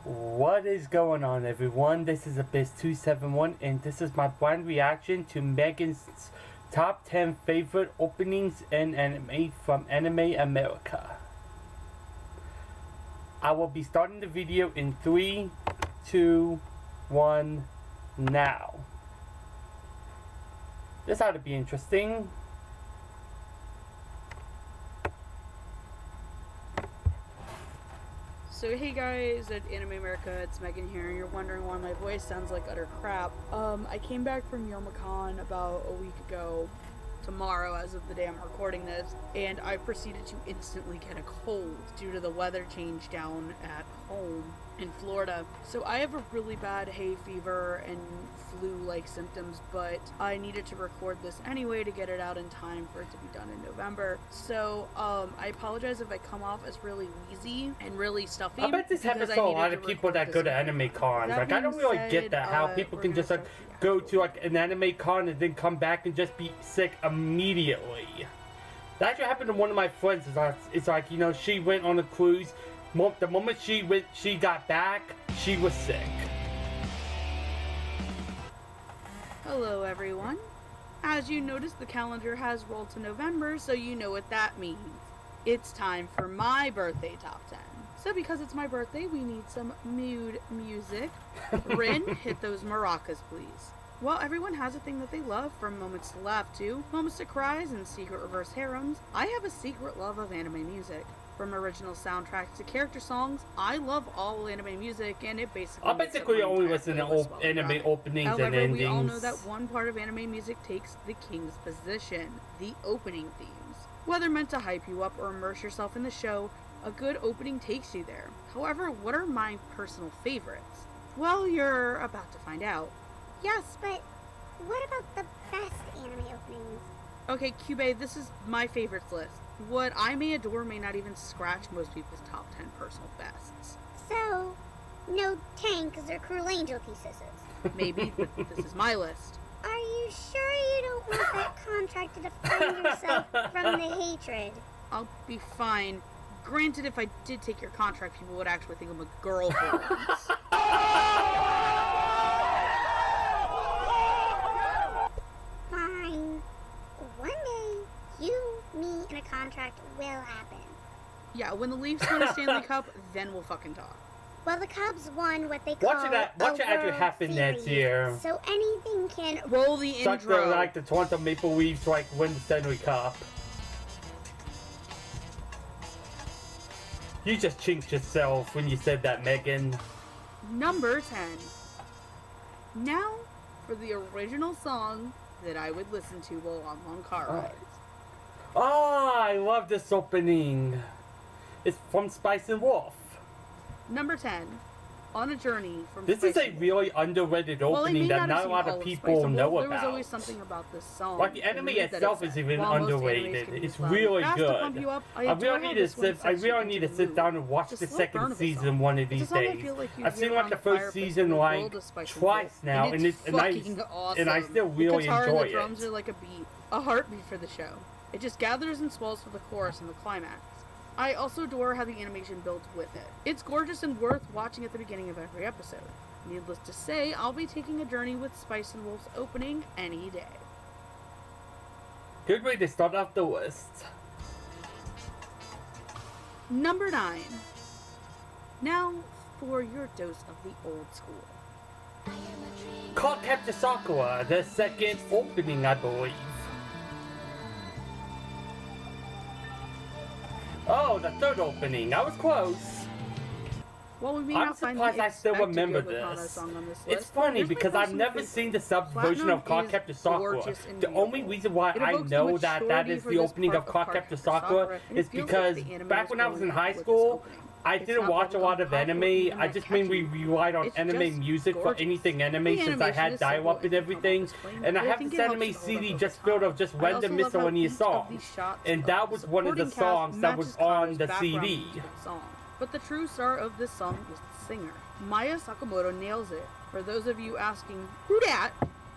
What is going on, everyone? This is Abyss271, and this is my blind reaction to Megan's top 10 favorite openings in anime from Anime America. I will be starting the video in 3, 2, 1, now. This ought to be interesting. So hey guys at Anime America, it's Megan here, and you're wondering why my voice sounds like utter crap. I came back from Youmacon about a week ago, tomorrow as of the day I'm recording this, and I proceeded to instantly get a cold due to the weather change down at home in Florida. So I have a really bad hay fever and flu-like symptoms, but I needed to record this anyway to get it out in time for it to be done in November. So I apologize if I come off as really wheezy and really stuffy. I bet this happens to a lot of people that go to anime cons. Like, I don't really get that, how people can just like go to like an anime con and then come back and just be sick immediately. That actually happened to one of my friends. It's like, you know, she went on a cruise. The moment she got back, she was sick. Hello everyone. As you notice, the calendar has rolled to November, so you know what that means. It's time for my birthday top 10. So because it's my birthday, we need some mood music. Rin, hit those maracas, please. Well, everyone has a thing that they love, from moments to laugh to, moments to cries, and secret reverse harems. I have a secret love of anime music. From original soundtracks to character songs, I love all anime music, and it basically... I basically only listen to anime openings and endings. However, we all know that one part of anime music takes the king's position, the opening themes. Whether meant to hype you up or immerse yourself in the show, a good opening takes you there. However, what are my personal favorites? Well, you're about to find out. Yes, but what about the best anime openings? Okay, Cube, this is my favorites list. What I may adore may not even scratch most people's top 10 personal bests. So, no tanks or cruel angel kisses. Maybe, but this is my list. Are you sure you don't want that contract to defend yourself from the hatred? I'll be fine. Granted, if I did take your contract, people would actually think I'm a girl for once. Fine. One day, you, me, and a contract will happen. Yeah, when the Leafs win a Stanley Cup, then we'll fucking talk. Well, the Cubs won what they call Watch it actually happen next year. So anything can... Roll the intro. Like the Toronto Maple Leafs like win the Stanley Cup. You just chinked yourself when you said that, Megan. Number 10. Now, for the original song that I would listen to while on long car rides. Oh, I love this opening. It's from Spice and Wolf. Number 10. On a Journey from This Spice is a really underrated opening that not a lot of people know about. There was always something about this song. Like, the anime itself is even underrated. It's really good. I really need to sit down and watch the second season one of these days. I've seen like the first season like twice now, and I still really enjoy it. The drums are like a beat, a heartbeat for the show. It just gathers and swells for the chorus and the climax. I also adore how the animation builds with it. It's gorgeous and worth watching at the beginning of every episode. Needless to say, I'll be taking a journey with Spice and Wolf's opening any day. Good way to start off the list. Number 9. Now for your dose of the old school. Cardcaptor Sakura, the second opening, I believe. Oh, the third opening. I was close. Well, we may I'm not surprised I still remember this. It's funny because I've never seen the sub version of Cardcaptor Sakura. The only reason why I know that is the opening of Cardcaptor Sakura is because back when I was in high school, I didn't watch a lot of anime. I just mainly relied on anime music for anything anime since I had dial-up and everything. And I have this anime CD just filled of just random miscellaneous songs. And that was one of the songs that was on the CD. But the true star of this song is the singer. Maya Sakamoto nails it. For those of you asking, who dat?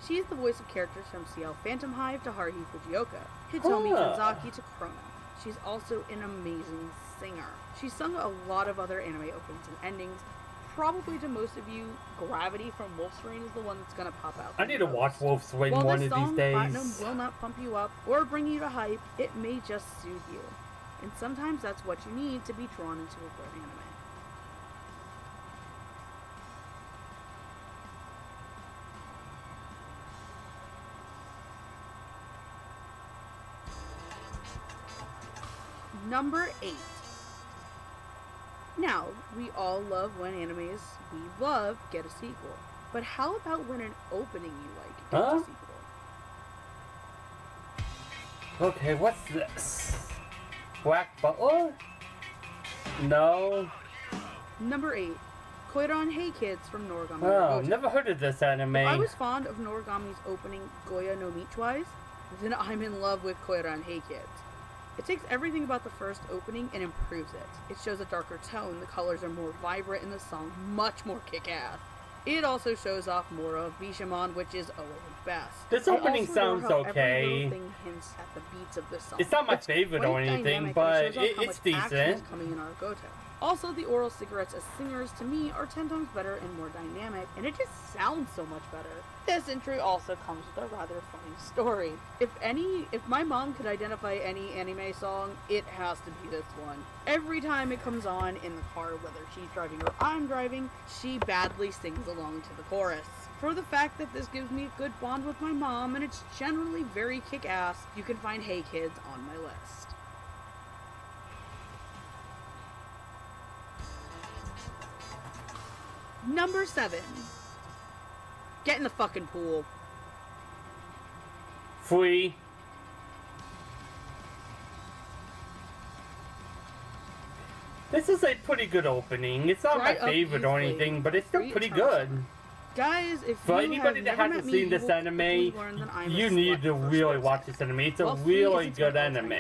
She is the voice of characters from CL Phantom Hive to Haruhi Fujioka, Hitomi Kanzaki to Chrono. She's also an amazing singer. She's sung a lot of other anime openings and endings, probably to most of you, Gravity from Wolf's Rain is the one that's gonna pop out. I need to watch Wolf's Rain While one this of these song, days. Platinum will not pump you up or bring you to hype, it may just soothe you. And sometimes that's what you need to be drawn into a good anime. Number 8. Now, we all love when animes we love get a sequel. But how about when an opening you like gets a sequel? Okay, what's this? Black Butler? No. Number 8. Koiran Hey Kids from Noragami. Oh, never heard of this anime. If I was fond of Noragami's opening Goya no Michwise, then I'm in love with Koiran Hey Kids. It takes everything about the first opening and improves it. It shows a darker tone, the colors are more vibrant, and the song much more kick-ass. It also shows off more of Bishamon, which is always best. This opening sounds okay. Every little thing hints at the beats of this song. It's not my favorite or anything, but it's decent. Coming in Aragoto. Also, the oral cigarettes as singers, to me, are 10 times better and more dynamic, and it just sounds so much better. This entry also comes with a rather funny story. If my mom could identify any anime song, it has to be this one. Every time it comes on in the car, whether she's driving or I'm driving, she badly sings along to the chorus. For the fact that this gives me a good bond with my mom, and it's generally very kick-ass, you can find Hey Kids on my list. Number 7. Get in the fucking pool. Free. This is a pretty good opening. It's not my favorite or anything, but it's still pretty good. Guys, if for anybody that hasn't seen this anime, you need to really watch this anime. It's a really good anime.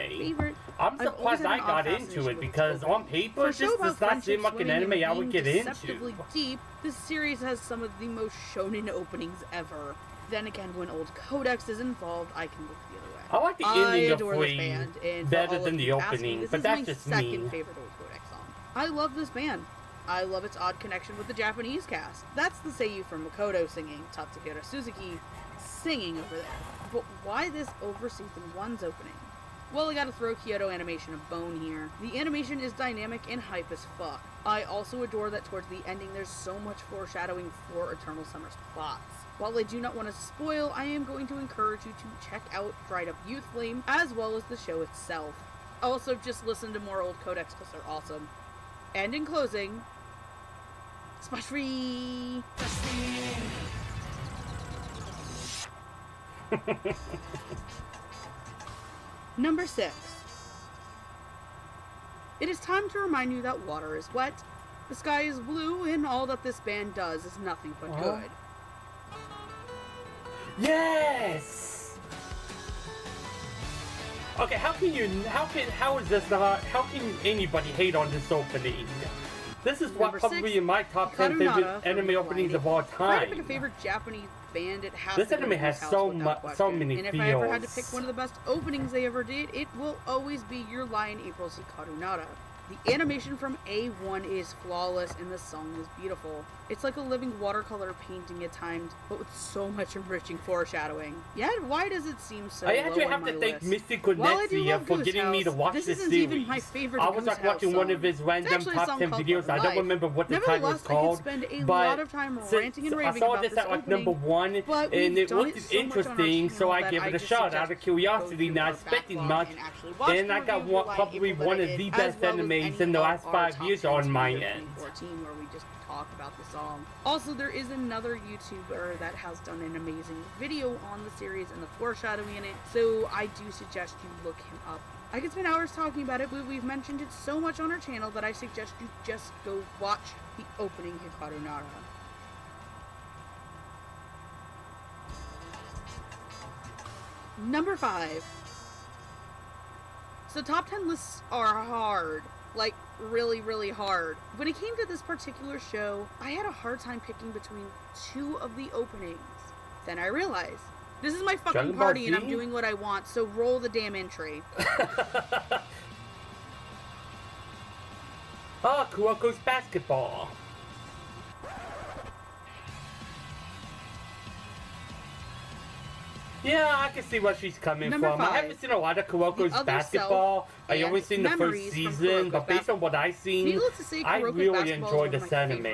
I'm surprised I got into it because on paper, this does not seem like an anime I would get into. Deep, this series has some of the most shonen openings ever. Then again, when Old Codex is involved, I can look the other way. I like the ending of Free better than the opening, but that's just me. This is my second favorite Old Codex song. I love this band. I love its odd connection with the Japanese cast. That's the Seiyu from Makoto singing, Tatsukura Suzuki singing over there. But why this over season 1's opening? Well, I gotta throw Kyoto Animation a bone here. The animation is dynamic and hype as fuck. I also adore that towards the ending there's so much foreshadowing for Eternal Summer's plots. While I do not want to spoil, I am going to encourage you to check out Dried Up Youth Flame, as well as the show itself. Also, just listen to more Old Codex because they're awesome. And in closing, Smash Free! Number 6. It is time to remind you that water is wet, the sky is blue, and all that this band does is nothing but good. Yes! Okay, how can anybody hate on this opening? This is probably in my top 10 favorite anime openings of all time. If I pick a favorite Japanese band, it has this to anime has so many feels. And if I ever had to pick one of the best openings they ever did, it will always be Your Lie in April's Hikaru Nara. The animation from A1 is flawless and the song is beautiful. It's like a living watercolor painting at times, but with so much enriching foreshadowing. Yet, why does it seem so I actually have to thank Mr. Konetsuya for getting me to watch this series. Even my favorite I was like watching one of his random top 10 videos. I don't remember what the title was called, but I saw this at like number 1, and it looked interesting, so I gave it a shot out of curiosity, not expecting much, and I got probably one of the best animes in the last 5 years on my end. Where we just talk about the song. Also, there is another YouTuber that has done an amazing video on the series and the foreshadowing in it, so I do suggest you look him up. I could spend hours talking about it, but we've mentioned it so much on our channel that I suggest you just go watch the opening Hikaru Nara. Number 5. So top 10 lists are hard. Like, really, really hard. When it came to this particular show, I had a hard time picking between 2 of the openings. Then I realized, this is my fucking party and I'm doing what I want, so roll the damn entry. Kuroko's Basketball. Yeah, I can see where she's coming Number from. 5. I haven't seen a lot of Kuroko's basketball. I only seen the first season, but based on what I've seen, I really enjoyed this anime.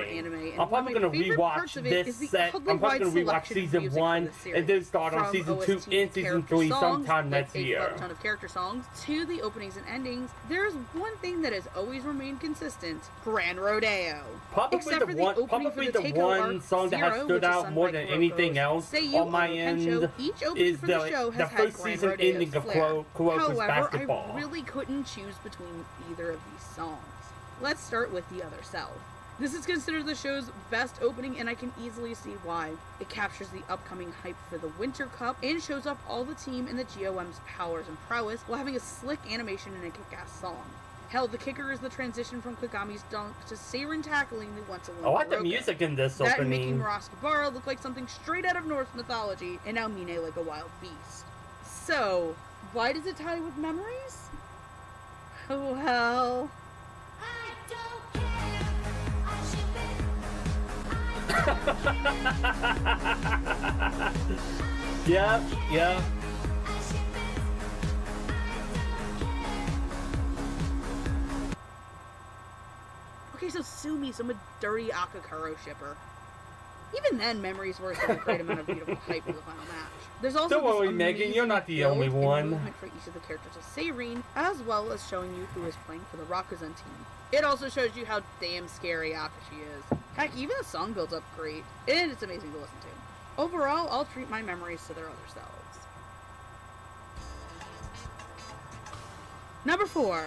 I'm probably gonna rewatch this set. I'm probably gonna rewatch season 1 and then start on season 2 and season 3 sometime next year. A ton of character songs to the openings and endings. There is one thing that has always remained consistent: Grand Rodeo. Probably the one song that has stood out more than anything else on my end is the first season ending of Kuroko's basketball. I really couldn't choose between either of these songs. Let's start with The Other Self. This is considered the show's best opening, and I can easily see why. It captures the upcoming hype for the Winter Cup and shows off all the team and the GOM's powers and prowess while having a slick animation and a kick-ass song. Hell, the kicker is the transition from Kagami's dunk to Seirin tackling the once-a-one I like the music in this opening. That making Muraskabara look like something straight out of Norse mythology, and Naomine like a wild beast. So, why does it tie with memories? Well... I don't care. I should be. Yep. Okay, so sue me, so I'm a dirty Akakaro shipper. Even then, memories were a great amount of beautiful hype for the final match. There's also Don't worry, Megan, you're not the only one. Movement for each of the characters of Seirin, as well as showing you who is playing for the Rakuzan team. It also shows you how damn scary Akashi is. Heck, even the song builds up great, and it's amazing to listen to. Overall, I'll treat my memories to their other selves. Number 4.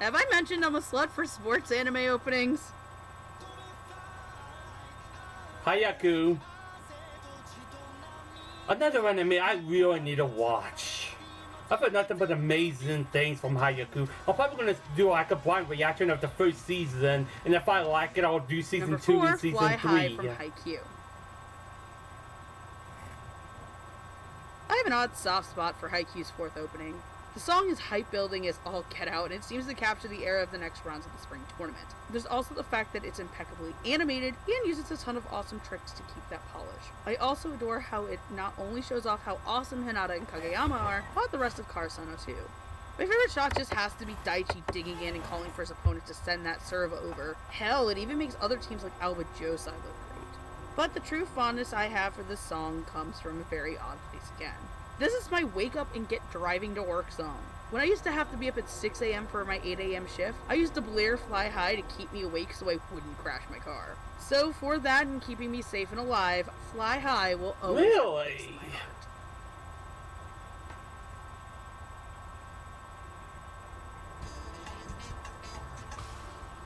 Have I mentioned I'm a slut for sports anime openings? Hayaku. Another anime I really need to watch. I've heard nothing but amazing things from Hayaku. I'm probably going to do like a blind reaction of the first season, and if I like it, I'll do season 2 and season 3. Fly High from Haikyuu. I have an odd soft spot for Haikyuu's 4th opening. The song is hype building as all get out, and it seems to capture the era of the next rounds of the spring tournament. There's also the fact that it's impeccably animated and uses a ton of awesome tricks to keep that polish. I also adore how it not only shows off how awesome Hinata and Kageyama are, but the rest of Karasuno too. My favorite shot just has to be Daichi digging in and calling for his opponent to send that serve over. Hell, it even makes other teams like Alba Josai look great. But the true fondness I have for this song comes from a very odd place again. This is my wake up and get driving to work song. When I used to have to be up at 6 a.m. for my 8 a.m. shift, I used to blare Fly High to keep me awake so I wouldn't crash my car. So for that and keeping me safe and alive, Fly High will always be my heart.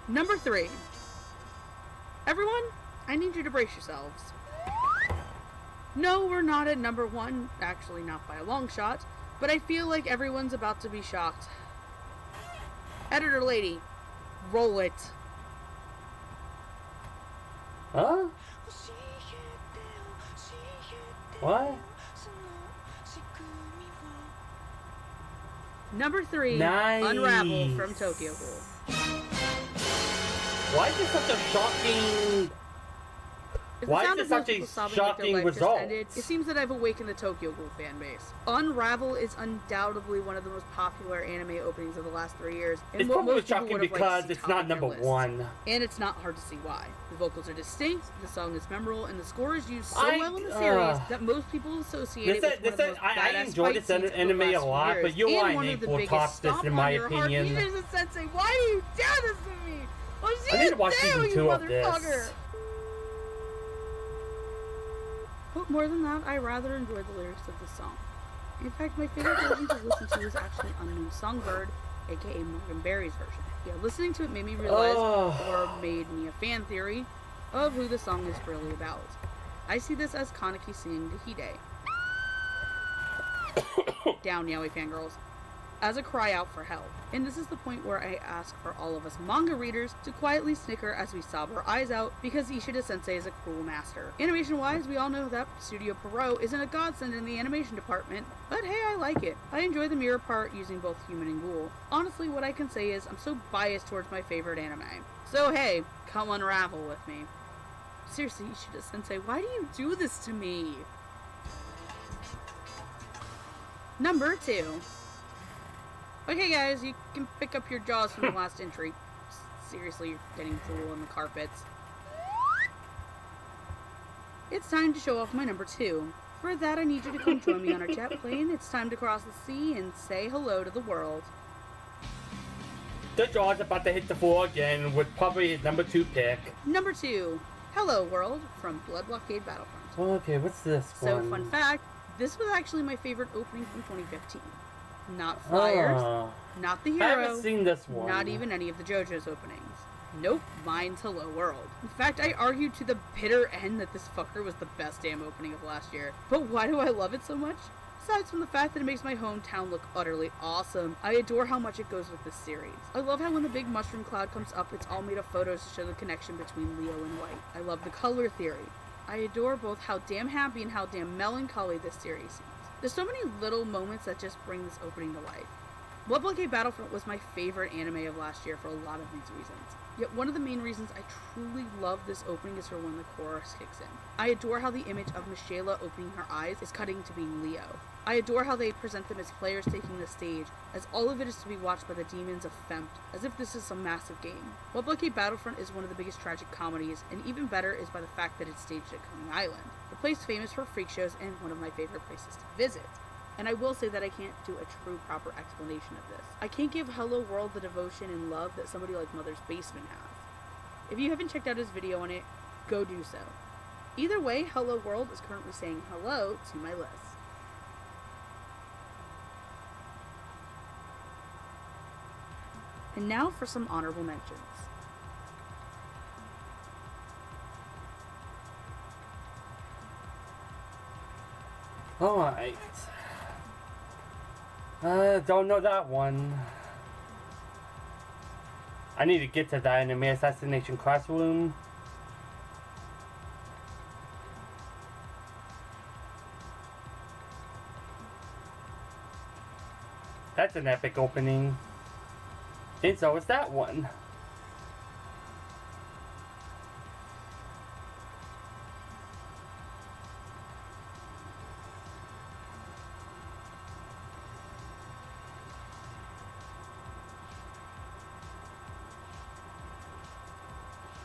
Number 3. Everyone, I need you to brace yourselves. No, we're not at number 1, actually not by a long shot, but I feel like everyone's about to be shocked. Editor lady, roll it. Huh? What? Number 3, nice. Unravel from Tokyo Ghoul. Why is this such a shocking... Why is this such a shocking result? It seems that I've awakened the Tokyo Ghoul fan base. Unravel is undoubtedly one of the most popular anime openings of the last 3 years. And it's probably shocking because it's not number 1. And it's not hard to see why. The vocals are distinct, the song is memorable, and the score is used so well in the series that most people associate it with one of the most I enjoy this anime a lot, but you ain't will top this in my opinion. Sensei, why do you do this to me? I need to watch season 2 of this. But more than that, I rather enjoy the lyrics of the song. In fact, my favorite version to listen to is actually Unknown Songbird, aka Morgan Berry's version. Yeah, listening to it made me realize, or made me a fan theory, of who the song is really about. I see this as Kaneki singing to Hide. Down, yaoi fangirls. As a cry out for help. And this is the point where I ask for all of us manga readers to quietly snicker as we sob our eyes out because Ishida Sensei is a cruel master. Animation wise, we all know that Studio Pierrot isn't a godsend in the animation department, but hey, I like it. I enjoy the mirror part using both human and ghoul. Honestly, what I can say is I'm so biased towards my favorite anime. So hey, come unravel with me. Seriously, Ishida Sensei, why do you do this to me? Number 2. Okay, guys, you can pick up your jaws from the last entry. Seriously, you're getting drool on the carpets. It's time to show off my number 2. For that, I need you to come join me on our jet plane. It's time to cross the sea and say hello to the world. The Jaw's about to hit the floor again with probably his number 2 pick. Number 2, Hello World from Blood Blockade Battlefront. Okay, what's this So, one? fun fact, this was actually my favorite opening from 2015. Not Flyers, not The I Hero, haven't seen this one. not even any of the JoJo's openings. Nope, mine's Hello World. In fact, I argued to the bitter end that this fucker was the best damn opening of last year. But why do I love it so much? Aside from the fact that it makes my hometown look utterly awesome, I adore how much it goes with this series. I love how when the big mushroom cloud comes up, it's all made of photos to show the connection between Leo and White. I love the color theory. I adore both how damn happy and how damn melancholy this series seems. There's so many little moments that just bring this opening to life. Blood Blockade Battlefront was my favorite anime of last year for a lot of these reasons. Yet one of the main reasons I truly love this opening is for when the chorus kicks in. I adore how the image of Michaela opening her eyes is cutting to being Leo. I adore how they present them as players taking the stage, as all of it is to be watched by the demons of Fempt, as if this is some massive game. Blood Blockade Battlefront is one of the biggest tragic comedies, and even better is by the fact that it's staged at Coney Island, a place famous for freak shows and one of my favorite places to visit. And I will say that I can't do a true proper explanation of this. I can't give Hello World the devotion and love that somebody like Mother's Basement has. If you haven't checked out his video on it, go do so. Either way, Hello World is currently saying hello to my list. And now for some honorable mentions. Alright. Don't know that one. I need to get to that Anime Assassination Classroom. That's an epic opening. And so is that one.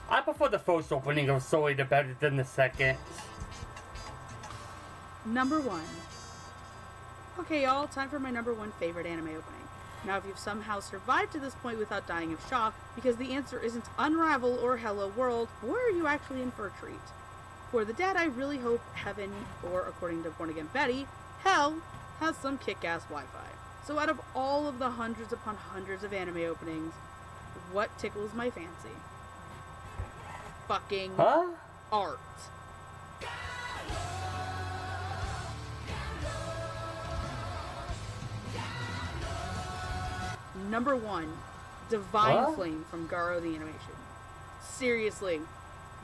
I prefer the first opening of Soy better than the second. Number 1. Okay, y'all, time for my number 1 favorite anime opening. Now, if you've somehow survived to this point without dying of shock, because the answer isn't Unravel or Hello World, or are you actually in for a treat? For the dead, I really hope heaven, or according to Born Again Betty, hell, has some kick-ass Wi-Fi. So out of all of the hundreds upon hundreds of anime openings, what tickles my fancy? Fucking art. Number 1, Divine Flame from Garo the Animation. Seriously,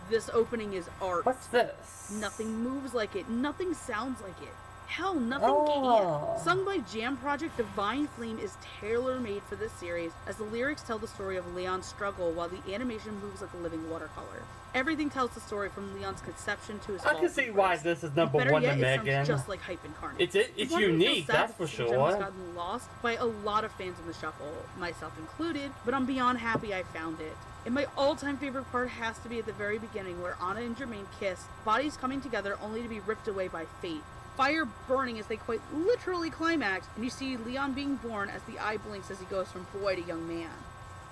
this opening is art. What's this? Nothing moves like it. Nothing sounds like it. Hell, nothing can. Sung by Jam Project, Divine Flame is tailor-made for this series, as the lyrics tell the story of Leon's struggle while the animation moves like a living watercolor. Everything tells the story from Leon's conception to his fall. I can see why this is number Better 1 yet, to it Megan. sounds just like Hype Incarnate. It's unique, that's for It's sure. gotten lost by a lot of fans in the shuffle, myself included, but I'm beyond happy I found it. And my all-time favorite part has to be at the very beginning, where Anna and Jermaine kiss, bodies coming together only to be ripped away by fate. Fire burning as they quite literally climax, and you see Leon being born as the eye blinks as he goes from boy to young man.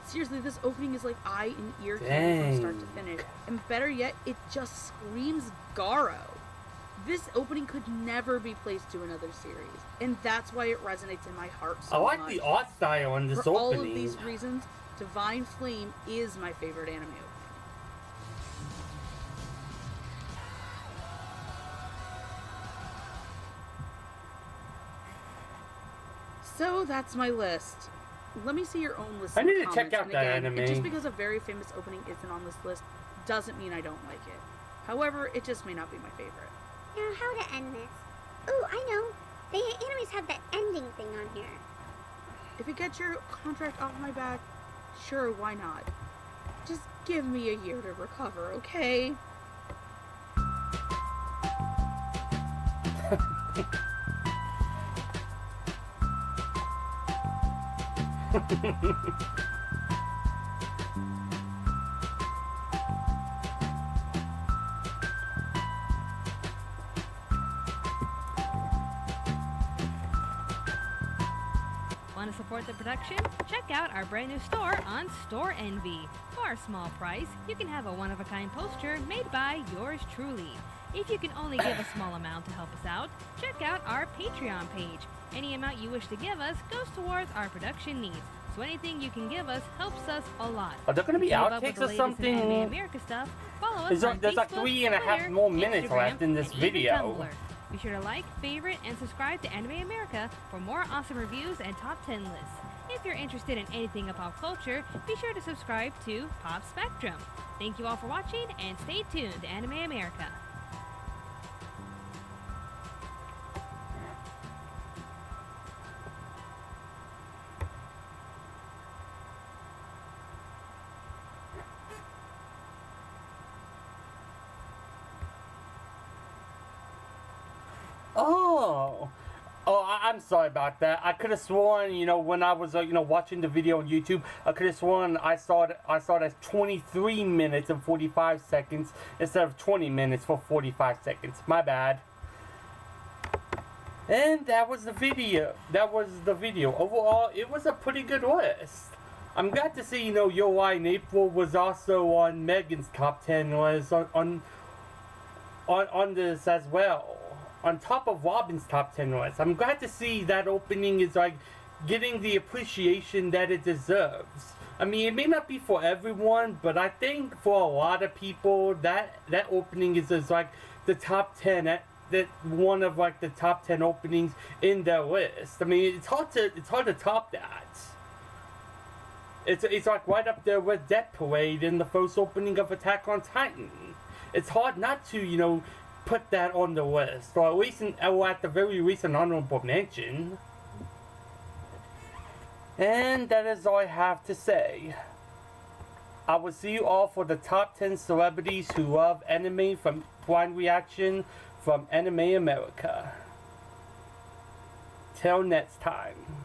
Seriously, this opening is like eye and ear candy from start to finish. And better yet, it just screams Garo. This opening could never be placed to another series, and that's why it resonates in my heart so much. I like the art style in this For opening. all of these reasons, Divine Flame is my favorite anime opening. So that's my list. Let me see your own list. I in need the to check comments. out And that again, anime. Just because a very famous opening isn't on this list doesn't mean I don't like it. However, it just may not be my favorite. Now, how to end this? Ooh, I know. The animes have that ending thing on here. If it gets your contract off my back, sure, why not? Just give me a year to recover, okay? Want to support the production? Check out our brand new store on Store Envy. For a small price, you can have a one-of-a-kind poster made by yours truly. If you can only give a small amount to help us out, check out our Patreon page. Any amount you wish to give us goes towards our production needs. So anything you can give us helps us a lot. Are there going to be Keep up with outtakes the or latest in something? Anime America stuff. Follow us on There's like Facebook, 3.5 Twitter, more minutes Instagram, left in this and even video. Tumblr. Be sure to like, favorite, and subscribe to Anime America for more awesome reviews and top 10 lists. If you're interested in anything of pop culture, be sure to subscribe to Pop Spectrum. Thank you all for watching, and stay tuned to Anime America. I'm sorry about that. I could have sworn, you know, when I was, watching the video on YouTube, I could have sworn I saw it as 23 minutes and 45 seconds instead of 20 minutes for 45 seconds. My bad. And that was the video. Overall, it was a pretty good list. I'm glad to see, Your Lie in April was also on Megan's top 10 list on this as well. On top of Robin's top 10 list. I'm glad to see that opening is like getting the appreciation that it deserves. I mean, it may not be for everyone, but I think for a lot of people, that opening is like the top 10. That one of like the top 10 openings in their list. I mean, it's hard to top that. It's like right up there with Death Parade in the first opening of Attack on Titan. It's hard not to, put that on the list, or at least at the very least an honorable mention. And that is all I have to say. I will see you all for the top 10 celebrities who love anime from Blind Reaction from Anime America. Till next time.